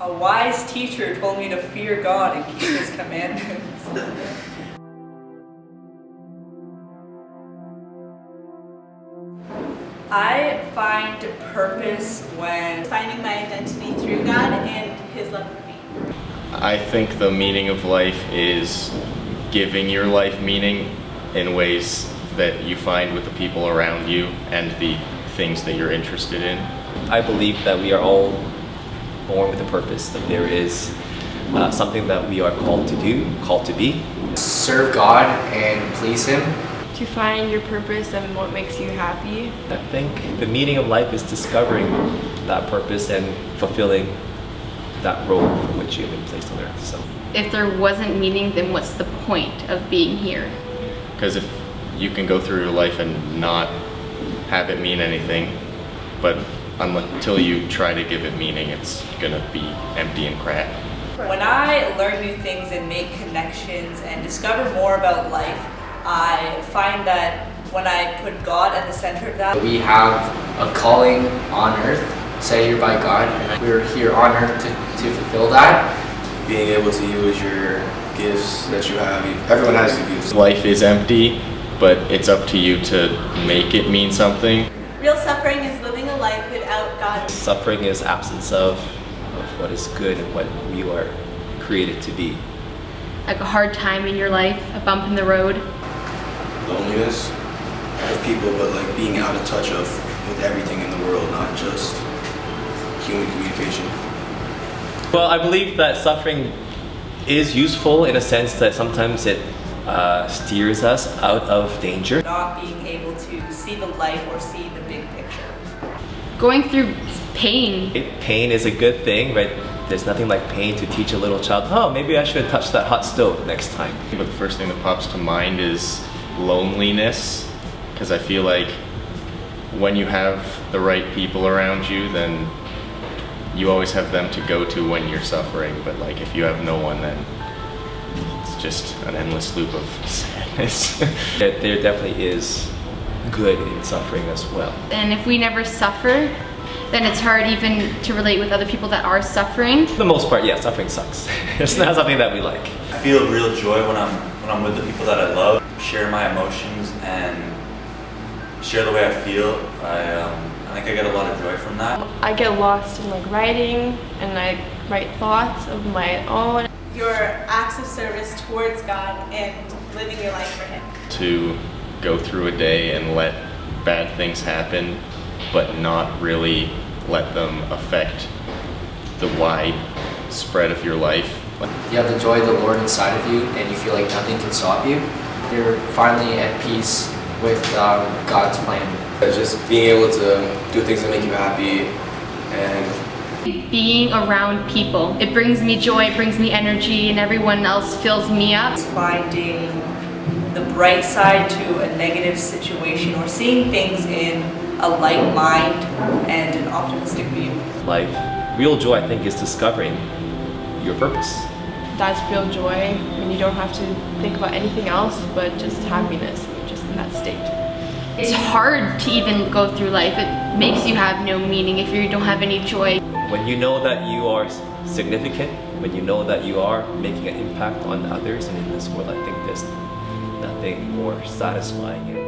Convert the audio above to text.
A wise teacher told me to fear God and keep His commandments. I find purpose when finding my identity through God and His love for me. I think the meaning of life is giving your life meaning in ways that you find with the people around you and the things that you're interested in. I believe that we are all born with a purpose, that there is something that we are called to do, called to be. Serve God and please Him. To find your purpose and what makes you happy. I think the meaning of life is discovering that purpose and fulfilling that role for which you have been placed on earth. So, if there wasn't meaning, then what's the point of being here? Because if you can go through your life and not have it mean anything, but until you try to give it meaning, it's gonna be empty and crap. When I learn new things and make connections and discover more about life, I find that when I put God at the center of that, we have a calling on earth set here by God, and we're here on earth to fulfill that. Being able to use your gifts that you have. Everyone has the gifts. Life is empty, but it's up to you to make it mean something. Real suffering is living a life without God. Suffering is absence of what is good and what you are created to be. Like a hard time in your life, a bump in the road. Loneliness of people, but like being out of touch with everything in the world, not just human communication. Well, I believe that suffering is useful in a sense that sometimes it steers us out of danger. not being able to see the light or see the big picture. Going through pain. Pain is a good thing, right? There's nothing like pain to teach a little child, oh, maybe I shouldn't touch that hot stove next time. But the first thing that pops to mind is loneliness, because I feel like when you have the right people around you, then you always have them to go to when you're suffering. But like if you have no one, then it's just an endless loop of sadness. There definitely is good in suffering as well. And if we never suffer, then it's hard even to relate with other people that are suffering. For the most part, yeah, suffering sucks. It's not something that we like. I feel real joy when I'm with the people that I love, share my emotions and share the way I feel. I think I get a lot of joy from that. I get lost in like writing, and I write thoughts of my own. Your acts of service towards God and living your life for Him. To go through a day and let bad things happen, but not really let them affect the wide spread of your life. You have the joy of the Lord inside of you, and you feel like nothing can stop you. You're finally at peace with God's plan. Just being able to do things that make you happy and Being around people. It brings me joy, it brings me energy, and everyone else fills me up. Finding the bright side to a negative situation or seeing things in a light mind and an optimistic view. Like, real joy, I think, is discovering your purpose. That's real joy when you don't have to think about anything else but just happiness. You're just in that state. It's hard to even go through life. It makes you have no meaning if you don't have any joy. When you know that you are significant, when you know that you are making an impact on others and in this world, I think there's nothing more satisfying.